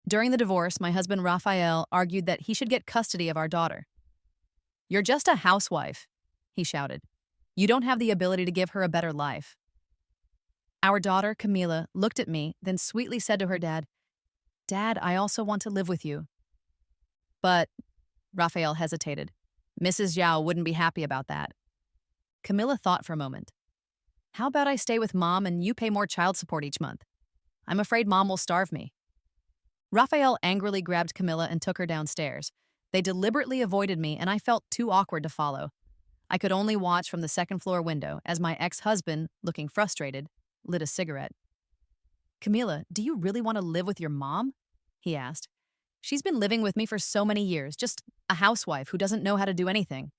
During the divorce, my husband Raphael argued that he should get custody of our daughter. "You're just a housewife," he shouted. "You don't have the ability to give her a better life." Our daughter, Camila, looked at me, then sweetly said to her dad, "Dad, I also want to live with you." But, Raphael hesitated. Mrs. Zhao wouldn't be happy about that. Camilla thought for a moment. "How about I stay with Mom and you pay more child support each month? I'm afraid Mom will starve me." Raphael angrily grabbed Camilla and took her downstairs. They deliberately avoided me, and I felt too awkward to follow. I could only watch from the second-floor window as my ex-husband, looking frustrated, lit a cigarette. "Camila, do you really want to live with your mom?" he asked. "She's been living with me for so many years, just a housewife who doesn't know how to do anything.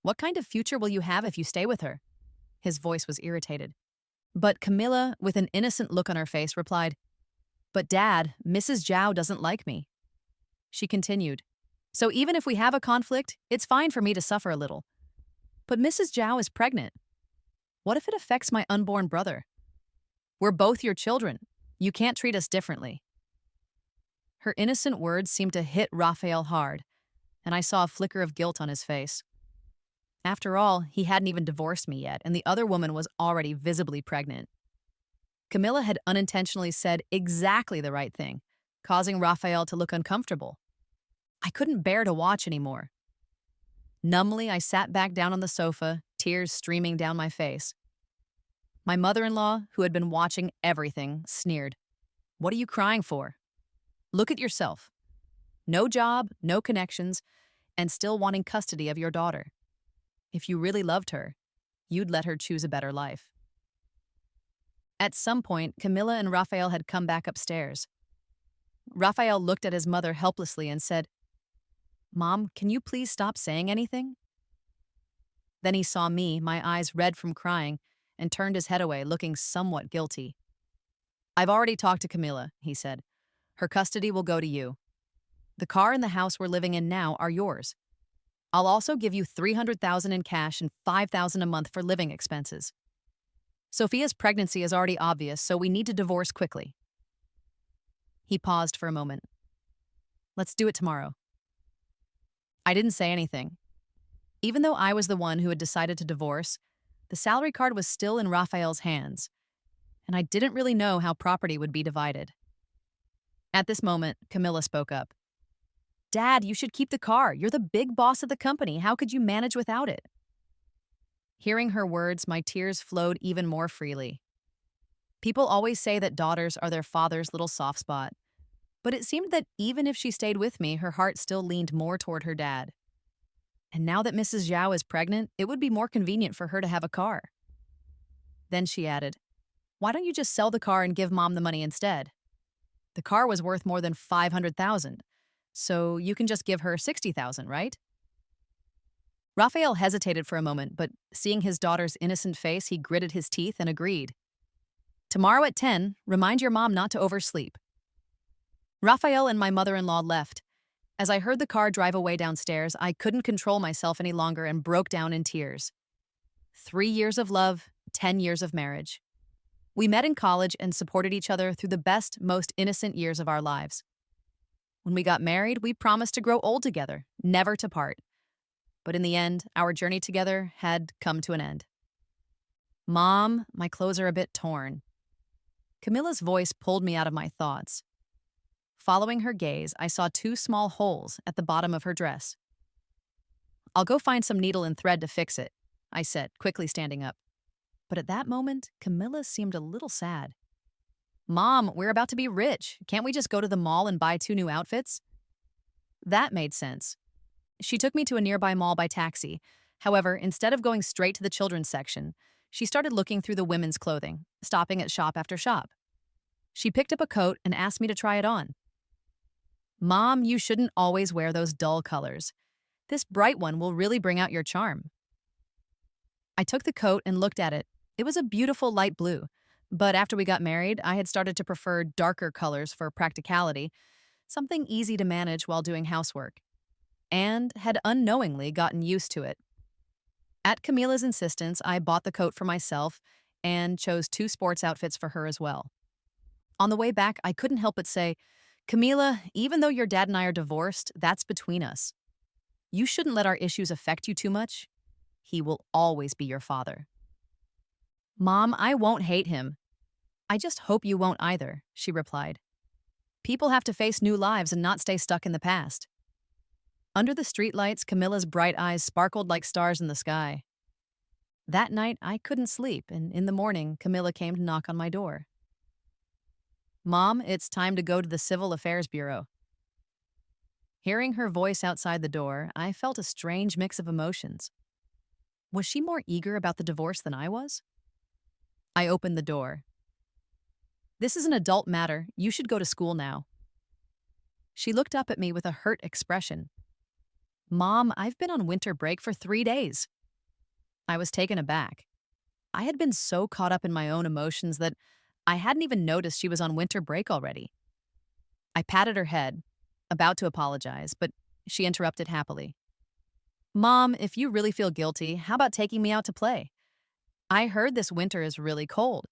What kind of future will you have if you stay with her?" His voice was irritated. But Camilla, with an innocent look on her face, replied, "But Dad, Mrs. Zhao doesn't like me." She continued, "So even if we have a conflict, it's fine for me to suffer a little. But Mrs. Zhao is pregnant. What if it affects my unborn brother? We're both your children. You can't treat us differently." Her innocent words seemed to hit Raphael hard, and I saw a flicker of guilt on his face. After all, he hadn't even divorced me yet, and the other woman was already visibly pregnant. Camilla had unintentionally said exactly the right thing, causing Raphael to look uncomfortable. I couldn't bear to watch anymore. Numbly, I sat back down on the sofa, tears streaming down my face. My mother-in-law, who had been watching everything, sneered. "What are you crying for? Look at yourself. No job, no connections, and still wanting custody of your daughter. If you really loved her, you'd let her choose a better life." At some point, Camilla and Raphael had come back upstairs. Raphael looked at his mother helplessly and said, "Mom, can you please stop saying anything?" Then he saw me, my eyes red from crying, and turned his head away, looking somewhat guilty. "I've already talked to Camilla," he said. "Her custody will go to you. The car and the house we're living in now are yours. I'll also give you $300,000 in cash and $5,000 a month for living expenses. Sophia's pregnancy is already obvious, so we need to divorce quickly." He paused for a moment. "Let's do it tomorrow." I didn't say anything. Even though I was the one who had decided to divorce, the salary card was still in Raphael's hands, and I didn't really know how property would be divided. At this moment, Camilla spoke up. "Dad, you should keep the car. You're the big boss of the company. How could you manage without it?" Hearing her words, my tears flowed even more freely. People always say that daughters are their father's little soft spot, but it seemed that even if she stayed with me, her heart still leaned more toward her dad. And now that Mrs. Zhao is pregnant, it would be more convenient for her to have a car. Then she added, "Why don't you just sell the car and give Mom the money instead? The car was worth more than $500,000, so you can just give her $60,000, right?" Raphael hesitated for a moment, but seeing his daughter's innocent face, he gritted his teeth and agreed. "Tomorrow at 10, remind your mom not to oversleep." Raphael and my mother-in-law left. As I heard the car drive away downstairs, I couldn't control myself any longer and broke down in tears. 3 years of love, 10 years of marriage. We met in college and supported each other through the best, most innocent years of our lives. When we got married, we promised to grow old together, never to part. But in the end, our journey together had come to an end. "Mom, my clothes are a bit torn." Camilla's voice pulled me out of my thoughts. Following her gaze, I saw 2 small holes at the bottom of her dress. "I'll go find some needle and thread to fix it," I said, quickly standing up. But at that moment, Camilla seemed a little sad. "Mom, we're about to be rich. Can't we just go to the mall and buy 2 new outfits?" That made sense. She took me to a nearby mall by taxi. However, instead of going straight to the children's section, she started looking through the women's clothing, stopping at shop after shop. She picked up a coat and asked me to try it on. "Mom, you shouldn't always wear those dull colors. This bright one will really bring out your charm." I took the coat and looked at it. It was a beautiful light blue, but after we got married, I had started to prefer darker colors for practicality, something easy to manage while doing housework, and had unknowingly gotten used to it. At Camila's insistence, I bought the coat for myself and chose 2 sports outfits for her as well. On the way back, I couldn't help but say, Camila, even though your dad and I are divorced, that's between us. You shouldn't let our issues affect you too much. He will always be your father. Mom, I won't hate him. I just hope you won't either, she replied. People have to face new lives and not stay stuck in the past. Under the streetlights, Camilla's bright eyes sparkled like stars in the sky. That night, I couldn't sleep, and in the morning, Camilla came to knock on my door. Mom, it's time to go to the Civil Affairs Bureau. Hearing her voice outside the door, I felt a strange mix of emotions. Was she more eager about the divorce than I was? I opened the door. This is an adult matter. You should go to school now. She looked up at me with a hurt expression. Mom, I've been on winter break for 3 days. I was taken aback. I had been so caught up in my own emotions that I hadn't even noticed she was on winter break already. I patted her head, about to apologize, but she interrupted happily. Mom, if you really feel guilty, how about taking me out to play? I heard this winter is really cold.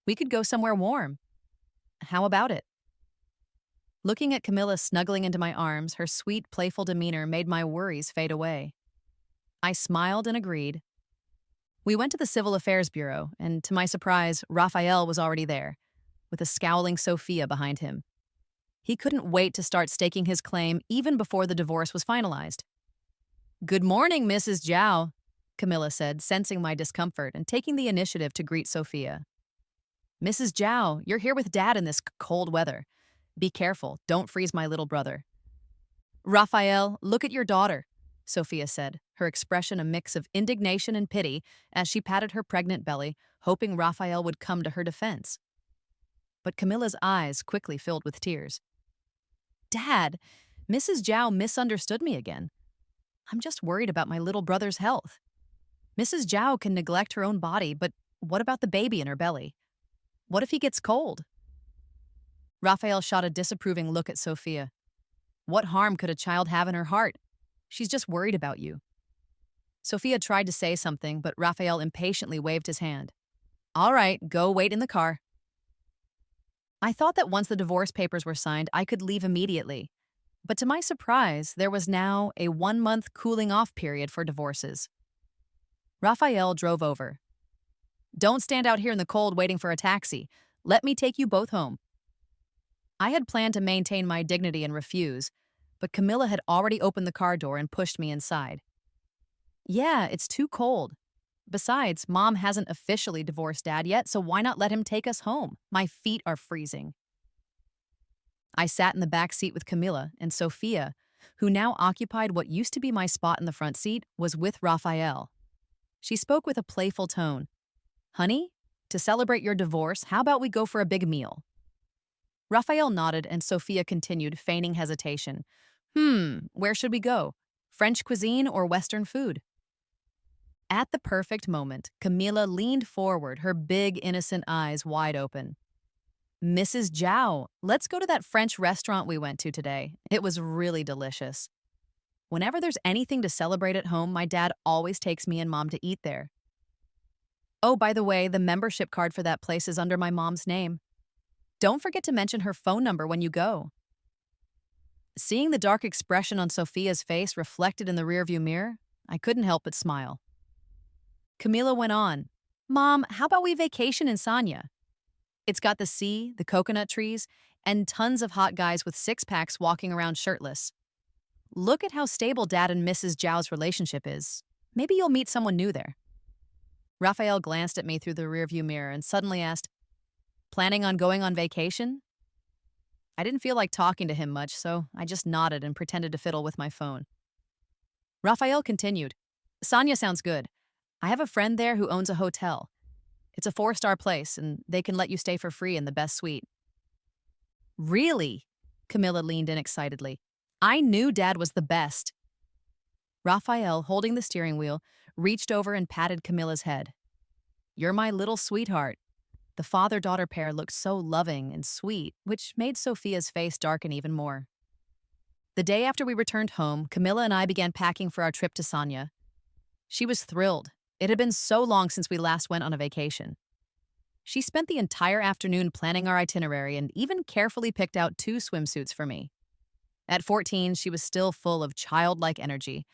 We could go somewhere warm. How about it? Looking at Camilla snuggling into my arms, her sweet, playful demeanor made my worries fade away. I smiled and agreed. We went to the Civil Affairs Bureau, and to my surprise, Raphael was already there, with a scowling Sophia behind him. He couldn't wait to start staking his claim even before the divorce was finalized. Good morning, Mrs. Zhao, Camilla said, sensing my discomfort and taking the initiative to greet Sophia. Mrs. Zhao, you're here with Dad in this cold weather. Be careful, don't freeze my little brother. Raphael, look at your daughter, Sophia said, her expression a mix of indignation and pity as she patted her pregnant belly, hoping Raphael would come to her defense. But Camilla's eyes quickly filled with tears. Dad, Mrs. Zhao misunderstood me again. I'm just worried about my little brother's health. Mrs. Zhao can neglect her own body, but what about the baby in her belly? What if he gets cold? Raphael shot a disapproving look at Sophia. What harm could a child have in her heart? She's just worried about you. Sophia tried to say something, but Raphael impatiently waved his hand. All right, go wait in the car. I thought that once the divorce papers were signed, I could leave immediately. But to my surprise, there was now a 1-month cooling-off period for divorces. Raphael drove over. Don't stand out here in the cold waiting for a taxi. Let me take you both home. I had planned to maintain my dignity and refuse, but Camilla had already opened the car door and pushed me inside. Yeah, it's too cold. Besides, Mom hasn't officially divorced Dad yet, so why not let him take us home? My feet are freezing. I sat in the back seat with Camilla, and Sophia, who now occupied what used to be my spot in the front seat, was with Raphael. She spoke with a playful tone. Honey, to celebrate your divorce, how about we go for a big meal? Raphael nodded, and Sophia continued, feigning hesitation. Where should we go? French cuisine or Western food? At the perfect moment, Camilla leaned forward, her big, innocent eyes wide open. Mrs. Zhao, let's go to that French restaurant we went to today. It was really delicious. Whenever there's anything to celebrate at home, my dad always takes me and Mom to eat there. Oh, by the way, the membership card for that place is under my mom's name. Don't forget to mention her phone number when you go. Seeing the dark expression on Sophia's face reflected in the rearview mirror, I couldn't help but smile. Camila went on, Mom, how about we vacation in Sanya? It's got the sea, the coconut trees, and tons of hot guys with six-packs walking around shirtless. Look at how stable Dad and Mrs. Zhao's relationship is. Maybe you'll meet someone new there. Raphael glanced at me through the rearview mirror and suddenly asked, Planning on going on vacation? I didn't feel like talking to him much, so I just nodded and pretended to fiddle with my phone. Raphael continued, Sanya sounds good. I have a friend there who owns a hotel. It's a 4-star place, and they can let you stay for free in the best suite. Really? Camilla leaned in excitedly. I knew Dad was the best. Raphael, holding the steering wheel, reached over and patted Camilla's head. You're my little sweetheart. The father-daughter pair looked so loving and sweet, which made Sophia's face darken even more. The day after we returned home, Camilla and I began packing for our trip to Sanya. She was thrilled. It had been so long since we last went on a vacation. She spent the entire afternoon planning our itinerary and even carefully picked out 2 swimsuits for me. At 14, she was still full of childlike energy,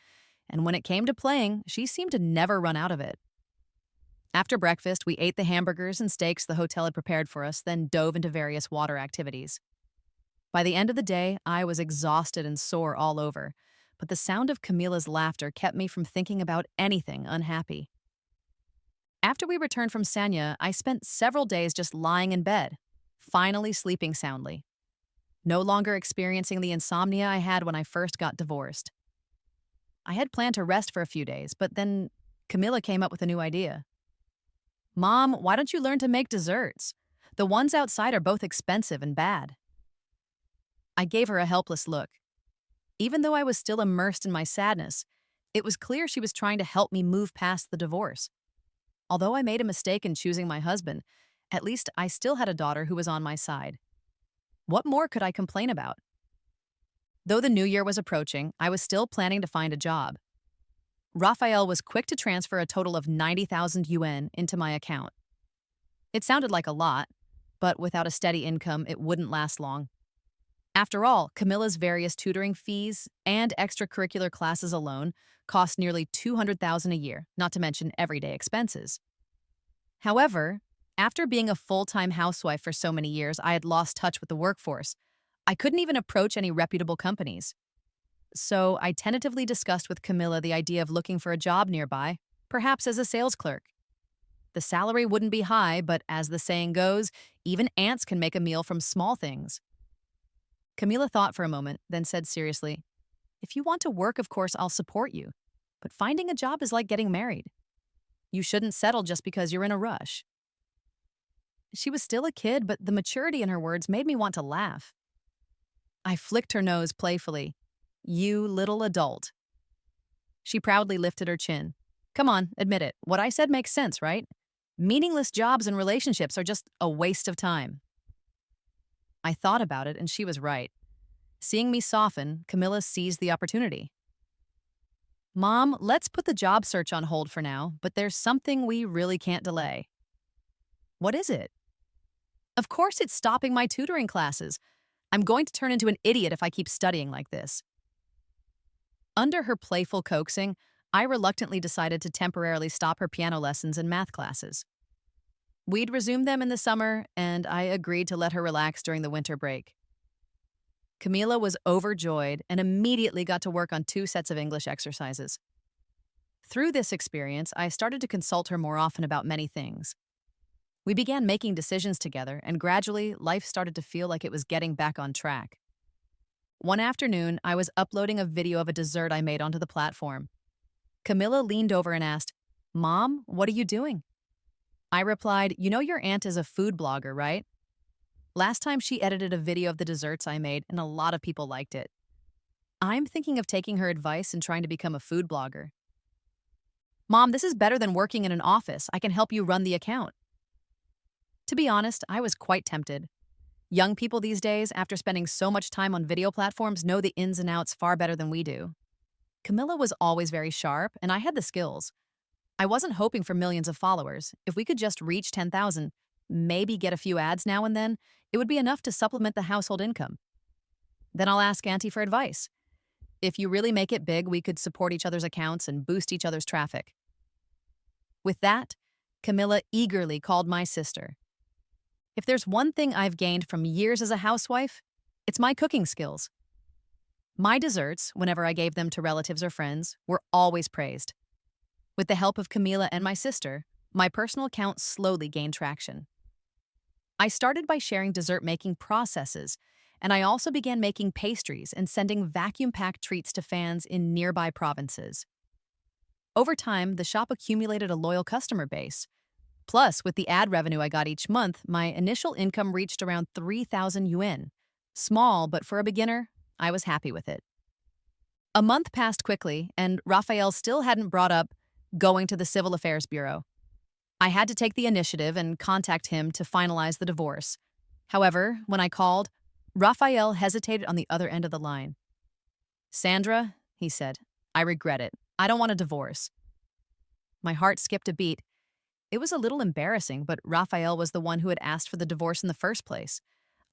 and when it came to playing, she seemed to never run out of it. After breakfast, we ate the hamburgers and steaks the hotel had prepared for us, then dove into various water activities. By the end of the day, I was exhausted and sore all over, but the sound of Camila's laughter kept me from thinking about anything unhappy. After we returned from Sanya, I spent several days just lying in bed, finally sleeping soundly, no longer experiencing the insomnia I had when I first got divorced. I had planned to rest for a few days, but then Camila came up with a new idea. Mom, why don't you learn to make desserts? The ones outside are both expensive and bad. I gave her a helpless look. Even though I was still immersed in my sadness, it was clear she was trying to help me move past the divorce. Although I made a mistake in choosing my husband, at least I still had a daughter who was on my side. What more could I complain about? Though the new year was approaching, I was still planning to find a job. Raphael was quick to transfer a total of 90,000 yuan into my account. It sounded like a lot, but without a steady income, it wouldn't last long. After all, Camilla's various tutoring fees and extracurricular classes alone cost nearly 200,000 a year, not to mention everyday expenses. However, after being a full-time housewife for so many years, I had lost touch with the workforce. I couldn't even approach any reputable companies. So I tentatively discussed with Camilla the idea of looking for a job nearby, perhaps as a sales clerk. The salary wouldn't be high, but as the saying goes, even ants can make a meal from small things. Camila thought for a moment, then said seriously, "If you want to work, of course, I'll support you. But finding a job is like getting married. You shouldn't settle just because you're in a rush." She was still a kid, but the maturity in her words made me want to laugh. I flicked her nose playfully. "You little adult." She proudly lifted her chin. "Come on, admit it. What I said makes sense, right? Meaningless jobs and relationships are just a waste of time." I thought about it, and she was right. Seeing me soften, Camilla seized the opportunity. "Mom, let's put the job search on hold for now, but there's something we really can't delay." "What is it?" "Of course it's stopping my tutoring classes. I'm going to turn into an idiot if I keep studying like this." Under her playful coaxing, I reluctantly decided to temporarily stop her piano lessons and math classes. We'd resume them in the summer, and I agreed to let her relax during the winter break. Camila was overjoyed and immediately got to work on 2 sets of English exercises. Through this experience, I started to consult her more often about many things. We began making decisions together, and gradually, life started to feel like it was getting back on track. One afternoon, I was uploading a video of a dessert I made onto the platform. Camilla leaned over and asked, "Mom, what are you doing?" I replied, "You know your aunt is a food blogger, right? Last time she edited a video of the desserts I made, and a lot of people liked it. I'm thinking of taking her advice and trying to become a food blogger." "Mom, this is better than working in an office. I can help you run the account." To be honest, I was quite tempted. Young people these days, after spending so much time on video platforms, know the ins and outs far better than we do. Camilla was always very sharp, and I had the skills. I wasn't hoping for millions of followers. If we could just reach 10,000, maybe get a few ads now and then, it would be enough to supplement the household income. Then I'll ask Auntie for advice. If you really make it big, we could support each other's accounts and boost each other's traffic. With that, Camilla eagerly called my sister. If there's one thing I've gained from years as a housewife, it's my cooking skills. My desserts, whenever I gave them to relatives or friends, were always praised. With the help of Camila and my sister, my personal account slowly gained traction. I started by sharing dessert-making processes, and I also began making pastries and sending vacuum-packed treats to fans in nearby provinces. Over time, the shop accumulated a loyal customer base. Plus, with the ad revenue I got each month, my initial income reached around 3,000 yuan. Small, but for a beginner, I was happy with it. A month passed quickly, and Raphael still hadn't brought up going to the Civil Affairs Bureau. I had to take the initiative and contact him to finalize the divorce. However, when I called, Raphael hesitated on the other end of the line. "Sandra," he said, "I regret it. I don't want a divorce." My heart skipped a beat. It was a little embarrassing, but Raphael was the one who had asked for the divorce in the first place.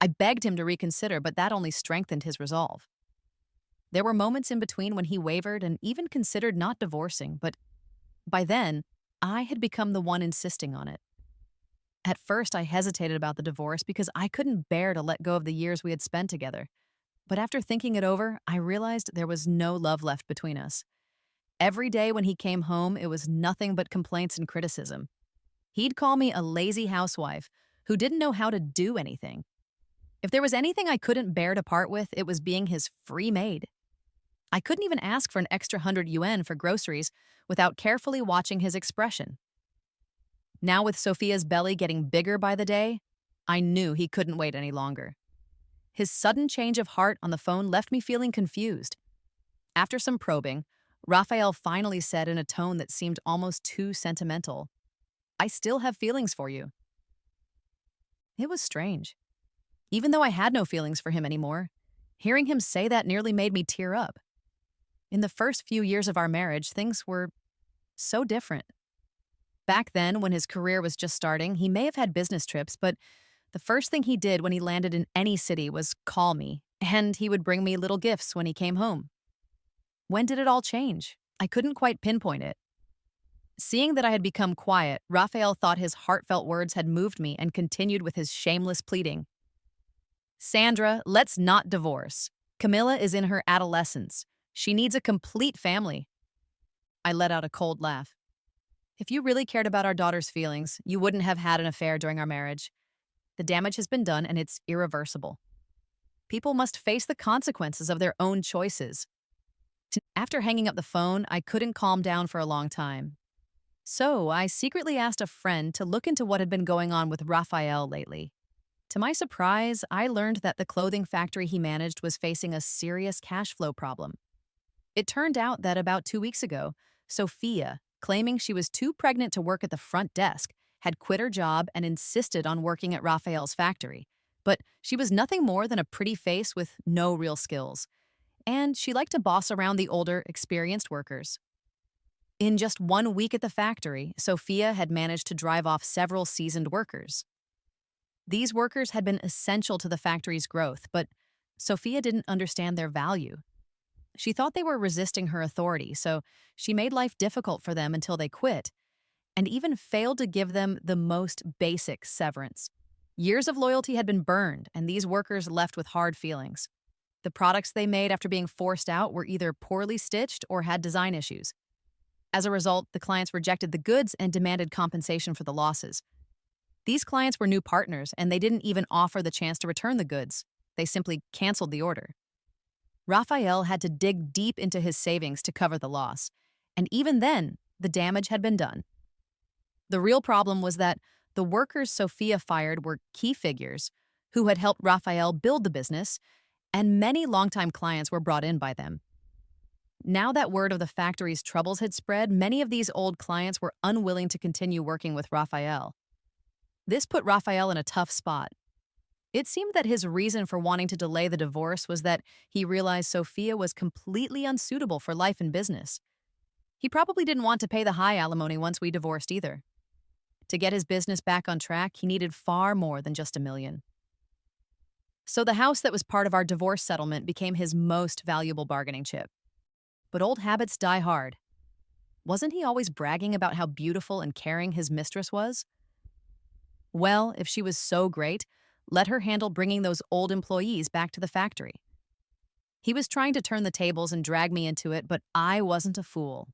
I begged him to reconsider, but that only strengthened his resolve. There were moments in between when he wavered and even considered not divorcing, but by then, I had become the one insisting on it. At first, I hesitated about the divorce because I couldn't bear to let go of the years we had spent together. But after thinking it over, I realized there was no love left between us. Every day when he came home, it was nothing but complaints and criticism. He'd call me a lazy housewife who didn't know how to do anything. If there was anything I couldn't bear to part with, it was being his free maid. I couldn't even ask for an extra 100 yuan for groceries without carefully watching his expression. Now, with Sophia's belly getting bigger by the day, I knew he couldn't wait any longer. His sudden change of heart on the phone left me feeling confused. After some probing, Raphael finally said in a tone that seemed almost too sentimental, "I still have feelings for you." It was strange. Even though I had no feelings for him anymore, hearing him say that nearly made me tear up. In the first few years of our marriage, things were so different. Back then, when his career was just starting, he may have had business trips, but the first thing he did when he landed in any city was call me, and he would bring me little gifts when he came home. When did it all change? I couldn't quite pinpoint it. Seeing that I had become quiet, Raphael thought his heartfelt words had moved me and continued with his shameless pleading. "Sandra, let's not divorce. Camilla is in her adolescence. She needs a complete family." I let out a cold laugh. "If you really cared about our daughter's feelings, you wouldn't have had an affair during our marriage. The damage has been done and it's irreversible. People must face the consequences of their own choices." After hanging up the phone, I couldn't calm down for a long time. So I secretly asked a friend to look into what had been going on with Raphael lately. To my surprise, I learned that the clothing factory he managed was facing a serious cash flow problem. It turned out that about 2 weeks ago, Sophia, claiming she was too pregnant to work at the front desk, had quit her job and insisted on working at Raphael's factory. But she was nothing more than a pretty face with no real skills. And she liked to boss around the older, experienced workers. In just 1 week at the factory, Sophia had managed to drive off several seasoned workers. These workers had been essential to the factory's growth, but Sophia didn't understand their value. She thought they were resisting her authority, so she made life difficult for them until they quit, and even failed to give them the most basic severance. Years of loyalty had been burned, and these workers left with hard feelings. The products they made after being forced out were either poorly stitched or had design issues. As a result, the clients rejected the goods and demanded compensation for the losses. These clients were new partners, and they didn't even offer the chance to return the goods. They simply canceled the order. Raphael had to dig deep into his savings to cover the loss, and even then, the damage had been done. The real problem was that the workers Sophia fired were key figures who had helped Raphael build the business, and many longtime clients were brought in by them. Now that word of the factory's troubles had spread, many of these old clients were unwilling to continue working with Raphael. This put Raphael in a tough spot. It seemed that his reason for wanting to delay the divorce was that he realized Sophia was completely unsuitable for life and business. He probably didn't want to pay the high alimony once we divorced either. To get his business back on track, he needed far more than just $1 million. So the house that was part of our divorce settlement became his most valuable bargaining chip. But old habits die hard. Wasn't he always bragging about how beautiful and caring his mistress was? Well, if she was so great, let her handle bringing those old employees back to the factory. He was trying to turn the tables and drag me into it, but I wasn't a fool.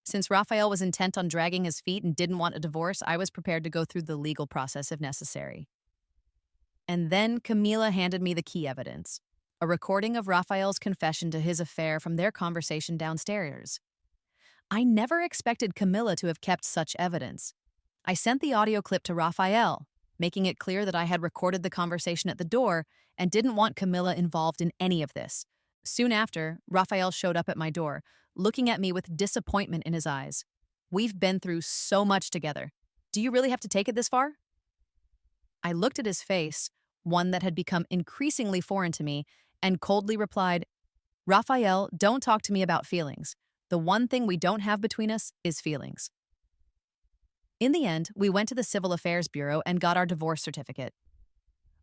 Since Raphael was intent on dragging his feet and didn't want a divorce, I was prepared to go through the legal process if necessary. And then Camila handed me the key evidence, a recording of Raphael's confession to his affair from their conversation downstairs. I never expected Camila to have kept such evidence. I sent the audio clip to Raphael, making it clear that I had recorded the conversation at the door and didn't want Camila involved in any of this. Soon after, Raphael showed up at my door, looking at me with disappointment in his eyes. "We've been through so much together. Do you really have to take it this far?" I looked at his face, one that had become increasingly foreign to me, and coldly replied, "Raphael, don't talk to me about feelings. The one thing we don't have between us is feelings." In the end, we went to the Civil Affairs Bureau and got our divorce certificate.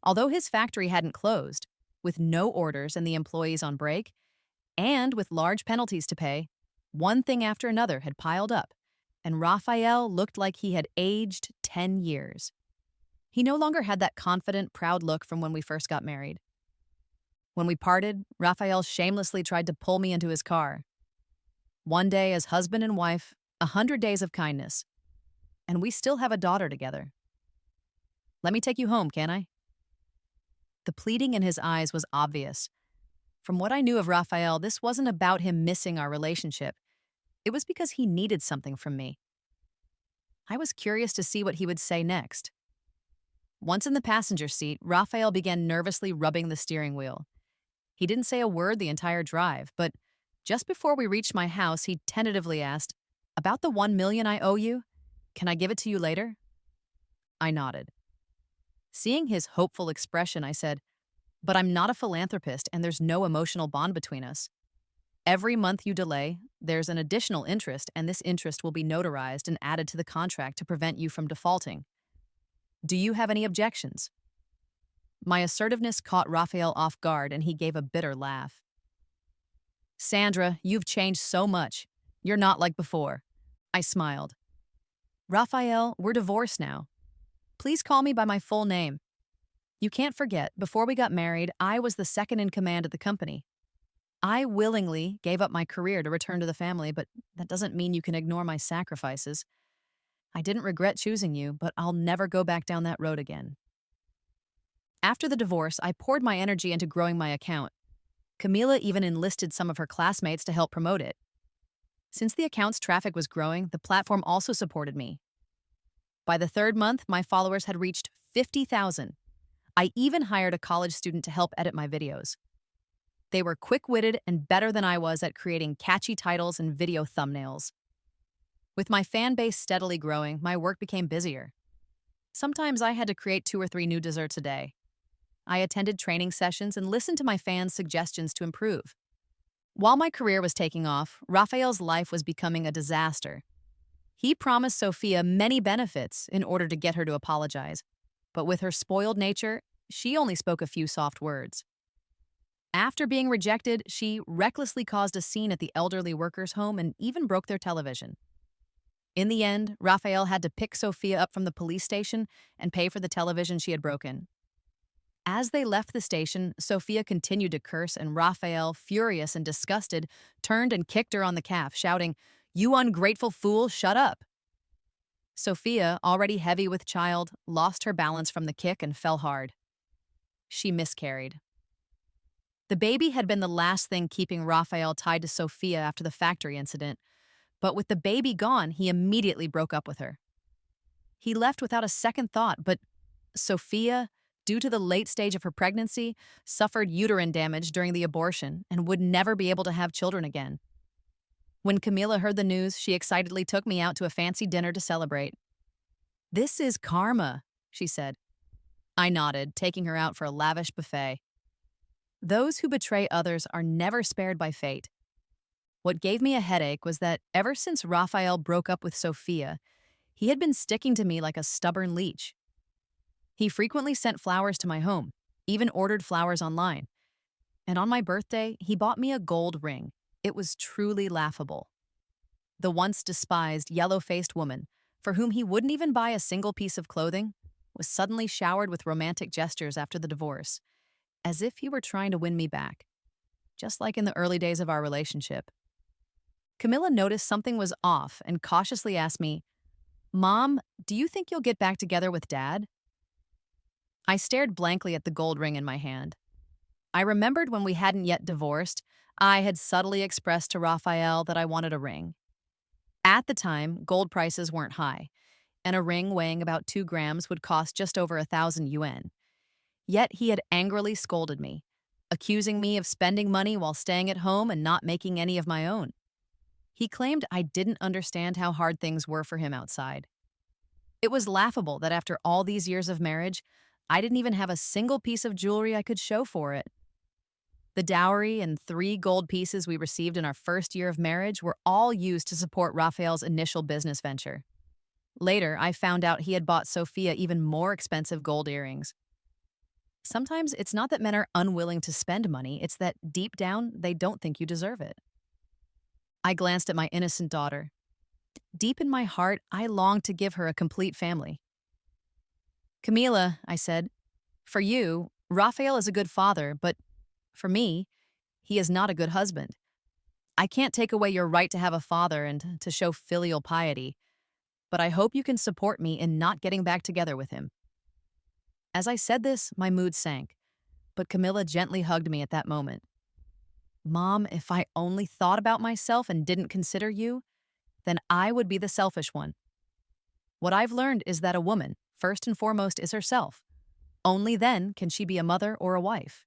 Although his factory hadn't closed, with no orders and the employees on break, and with large penalties to pay, one thing after another had piled up, and Raphael looked like he had aged 10 years. He no longer had that confident, proud look from when we first got married. When we parted, Raphael shamelessly tried to pull me into his car. One day as husband and wife, 100 days of kindness, and we still have a daughter together. Let me take you home, can I? The pleading in his eyes was obvious. From what I knew of Raphael, this wasn't about him missing our relationship. It was because he needed something from me. I was curious to see what he would say next. Once in the passenger seat, Raphael began nervously rubbing the steering wheel. He didn't say a word the entire drive, but just before we reached my house, he tentatively asked, "About the $1 million I owe you? Can I give it to you later?" I nodded. Seeing his hopeful expression, I said, "But I'm not a philanthropist and there's no emotional bond between us. Every month you delay, there's an additional interest, and this interest will be notarized and added to the contract to prevent you from defaulting. Do you have any objections?" My assertiveness caught Raphael off guard, and he gave a bitter laugh. "Sandra, you've changed so much. You're not like before." I smiled. "Raphael, we're divorced now. Please call me by my full name. You can't forget, before we got married, I was the second in command at the company. I willingly gave up my career to return to the family, but that doesn't mean you can ignore my sacrifices. I didn't regret choosing you, but I'll never go back down that road again." After the divorce, I poured my energy into growing my account. Camila even enlisted some of her classmates to help promote it. Since the account's traffic was growing, the platform also supported me. By the third month, my followers had reached 50,000. I even hired a college student to help edit my videos. They were quick-witted and better than I was at creating catchy titles and video thumbnails. With my fan base steadily growing, my work became busier. Sometimes I had to create 2 or 3 new desserts a day. I attended training sessions and listened to my fans' suggestions to improve. While my career was taking off, Raphael's life was becoming a disaster. He promised Sophia many benefits in order to get her to apologize, but with her spoiled nature, she only spoke a few soft words. After being rejected, she recklessly caused a scene at the elderly workers' home and even broke their television. In the end, Raphael had to pick Sophia up from the police station and pay for the television she had broken. As they left the station, Sophia continued to curse, and Raphael, furious and disgusted, turned and kicked her on the calf, shouting, "You ungrateful fool, shut up!" Sophia, already heavy with child, lost her balance from the kick and fell hard. She miscarried. The baby had been the last thing keeping Raphael tied to Sophia after the factory incident, but with the baby gone, he immediately broke up with her. He left without a second thought, but Sophia, due to the late stage of her pregnancy, suffered uterine damage during the abortion and would never be able to have children again. When Camila heard the news, she excitedly took me out to a fancy dinner to celebrate. "This is karma," she said. I nodded, taking her out for a lavish buffet. Those who betray others are never spared by fate. What gave me a headache was that ever since Raphael broke up with Sophia, he had been sticking to me like a stubborn leech. He frequently sent flowers to my home, even ordered flowers online. And on my birthday, he bought me a gold ring. It was truly laughable. The once despised, yellow-faced woman, for whom he wouldn't even buy a single piece of clothing, was suddenly showered with romantic gestures after the divorce, as if he were trying to win me back, just like in the early days of our relationship. Camilla noticed something was off and cautiously asked me, "Mom, do you think you'll get back together with Dad?" I stared blankly at the gold ring in my hand. I remembered when we hadn't yet divorced, I had subtly expressed to Raphael that I wanted a ring. At the time, gold prices weren't high, and a ring weighing about 2 grams would cost just over 1,000 yuan. Yet he had angrily scolded me, accusing me of spending money while staying at home and not making any of my own. He claimed I didn't understand how hard things were for him outside. It was laughable that after all these years of marriage, I didn't even have a single piece of jewelry I could show for it. The dowry and 3 gold pieces we received in our first year of marriage were all used to support Raphael's initial business venture. Later, I found out he had bought Sophia even more expensive gold earrings. Sometimes it's not that men are unwilling to spend money, it's that deep down, they don't think you deserve it. I glanced at my innocent daughter. Deep in my heart, I longed to give her a complete family. Camila, I said, for you, Raphael is a good father, but for me, he is not a good husband. I can't take away your right to have a father and to show filial piety, but I hope you can support me in not getting back together with him. As I said this, my mood sank, but Camilla gently hugged me at that moment. Mom, if I only thought about myself and didn't consider you, then I would be the selfish one. What I've learned is that a woman, first and foremost, is herself. Only then can she be a mother or a wife.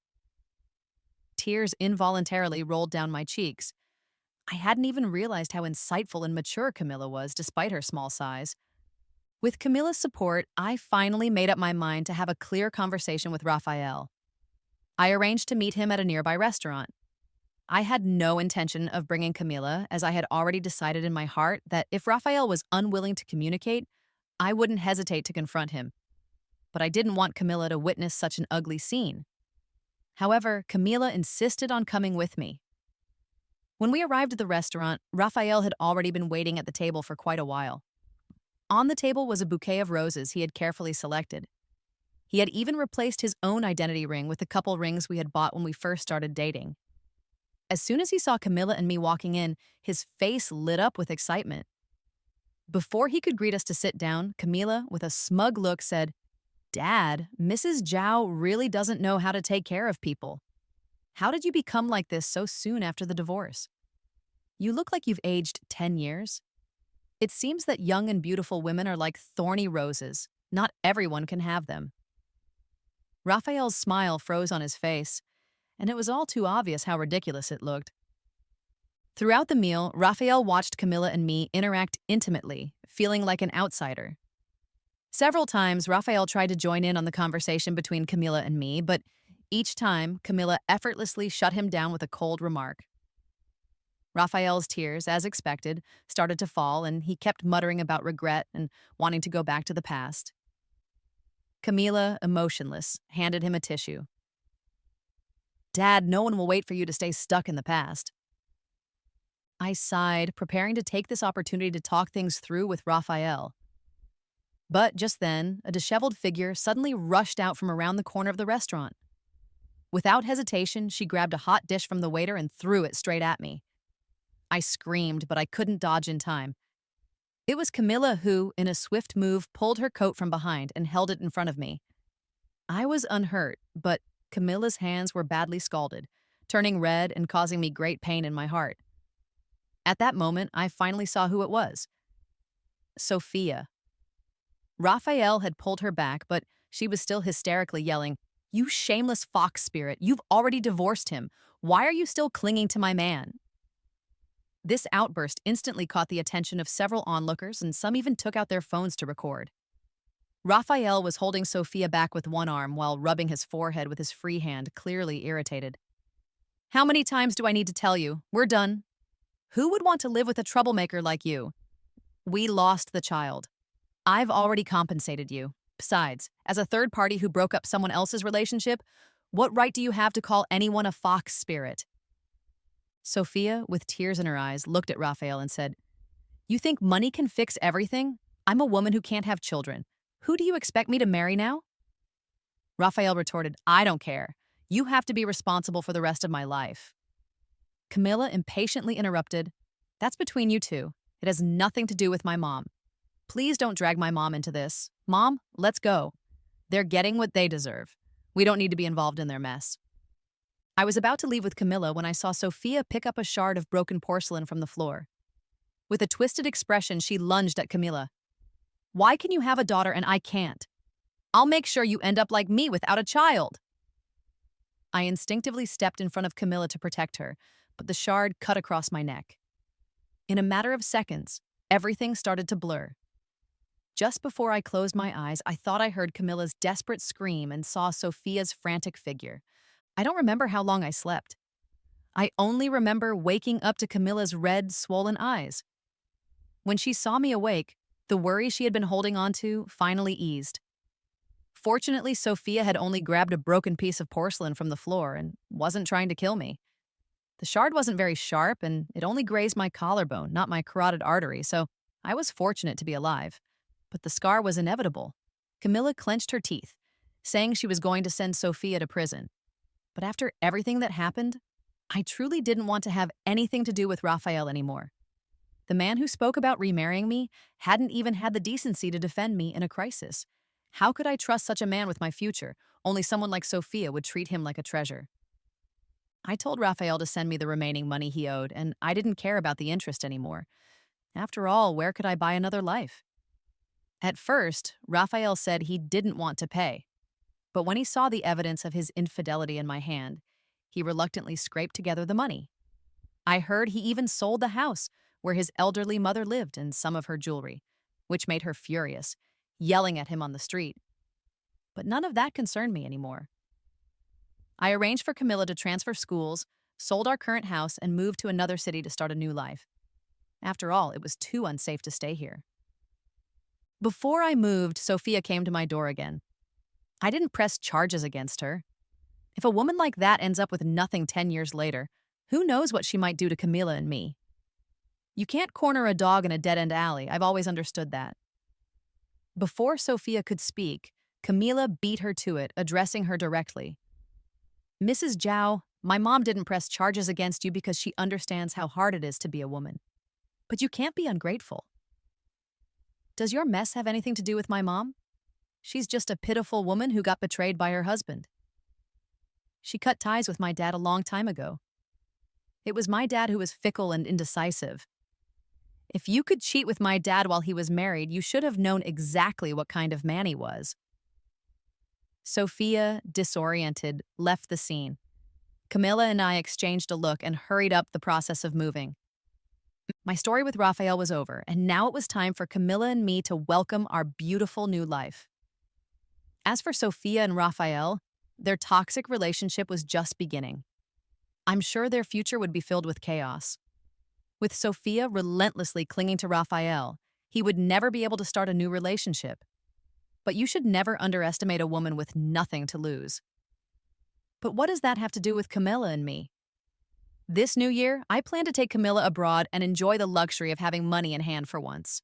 Tears involuntarily rolled down my cheeks. I hadn't even realized how insightful and mature Camilla was, despite her small size. With Camilla's support, I finally made up my mind to have a clear conversation with Raphael. I arranged to meet him at a nearby restaurant. I had no intention of bringing Camilla, as I had already decided in my heart that if Raphael was unwilling to communicate, I wouldn't hesitate to confront him. But I didn't want Camilla to witness such an ugly scene. However, Camilla insisted on coming with me. When we arrived at the restaurant, Raphael had already been waiting at the table for quite a while. On the table was a bouquet of roses he had carefully selected. He had even replaced his own identity ring with the couple rings we had bought when we first started dating. As soon as he saw Camilla and me walking in, his face lit up with excitement. Before he could greet us to sit down, Camilla, with a smug look, said, "Dad, Mrs. Zhao really doesn't know how to take care of people. How did you become like this so soon after the divorce? You look like you've aged 10 years. It seems that young and beautiful women are like thorny roses. Not everyone can have them." Raphael's smile froze on his face, and it was all too obvious how ridiculous it looked. Throughout the meal, Raphael watched Camilla and me interact intimately, feeling like an outsider. Several times, Raphael tried to join in on the conversation between Camilla and me, but each time, Camilla effortlessly shut him down with a cold remark. Raphael's tears, as expected, started to fall, and he kept muttering about regret and wanting to go back to the past. Camilla, emotionless, handed him a tissue. "Dad, no one will wait for you to stay stuck in the past." I sighed, preparing to take this opportunity to talk things through with Raphael. But just then, a disheveled figure suddenly rushed out from around the corner of the restaurant. Without hesitation, she grabbed a hot dish from the waiter and threw it straight at me. I screamed, but I couldn't dodge in time. It was Camilla who, in a swift move, pulled her coat from behind and held it in front of me. I was unhurt, but Camilla's hands were badly scalded, turning red and causing me great pain in my heart. At that moment, I finally saw who it was. Sophia. Raphael had pulled her back, but she was still hysterically yelling, "You shameless fox spirit, you've already divorced him. Why are you still clinging to my man?" This outburst instantly caught the attention of several onlookers, and some even took out their phones to record. Raphael was holding Sophia back with one arm while rubbing his forehead with his free hand, clearly irritated. "How many times do I need to tell you? We're done. Who would want to live with a troublemaker like you? We lost the child. I've already compensated you. Besides, as a third party who broke up someone else's relationship, what right do you have to call anyone a fox spirit?" Sophia, with tears in her eyes, looked at Raphael and said, "You think money can fix everything? I'm a woman who can't have children. Who do you expect me to marry now?" Raphael retorted, "I don't care. You have to be responsible for the rest of my life." Camilla impatiently interrupted, "That's between you two. It has nothing to do with my mom. Please don't drag my mom into this. Mom, let's go. They're getting what they deserve. We don't need to be involved in their mess." I was about to leave with Camilla when I saw Sophia pick up a shard of broken porcelain from the floor. With a twisted expression, she lunged at Camilla. "Why can you have a daughter and I can't? I'll make sure you end up like me without a child." I instinctively stepped in front of Camilla to protect her, but the shard cut across my neck. In a matter of seconds, everything started to blur. Just before I closed my eyes, I thought I heard Camilla's desperate scream and saw Sophia's frantic figure. I don't remember how long I slept. I only remember waking up to Camilla's red, swollen eyes. When she saw me awake, The worry she had been holding on to finally eased. Fortunately, Sophia had only grabbed a broken piece of porcelain from the floor and wasn't trying to kill me. The shard wasn't very sharp, and it only grazed my collarbone, not my carotid artery, so I was fortunate to be alive. But the scar was inevitable. Camilla clenched her teeth, saying she was going to send Sophia to prison. But after everything that happened, I truly didn't want to have anything to do with Raphael anymore. The man who spoke about remarrying me hadn't even had the decency to defend me in a crisis. How could I trust such a man with my future? Only someone like Sophia would treat him like a treasure. I told Raphael to send me the remaining money he owed, and I didn't care about the interest anymore. After all, where could I buy another life? At first, Raphael said he didn't want to pay. But when he saw the evidence of his infidelity in my hand, he reluctantly scraped together the money. I heard he even sold the house where his elderly mother lived and some of her jewelry, which made her furious, yelling at him on the street. But none of that concerned me anymore. I arranged for Camilla to transfer schools, sold our current house, and moved to another city to start a new life. After all, it was too unsafe to stay here. Before I moved, Sophia came to my door again. I didn't press charges against her. If a woman like that ends up with nothing 10 years later, who knows what she might do to Camilla and me? You can't corner a dog in a dead-end alley. I've always understood that. Before Sophia could speak, Camilla beat her to it, addressing her directly. Mrs. Zhao, my mom didn't press charges against you because she understands how hard it is to be a woman. But you can't be ungrateful. Does your mess have anything to do with my mom? She's just a pitiful woman who got betrayed by her husband. She cut ties with my dad a long time ago. It was my dad who was fickle and indecisive. If you could cheat with my dad while he was married, you should have known exactly what kind of man he was. Sophia, disoriented, left the scene. Camilla and I exchanged a look and hurried up the process of moving. My story with Raphael was over, and now it was time for Camilla and me to welcome our beautiful new life. As for Sophia and Raphael, their toxic relationship was just beginning. I'm sure their future would be filled with chaos. With Sophia relentlessly clinging to Raphael, he would never be able to start a new relationship. But you should never underestimate a woman with nothing to lose. But what does that have to do with Camilla and me? This new year, I plan to take Camilla abroad and enjoy the luxury of having money in hand for once.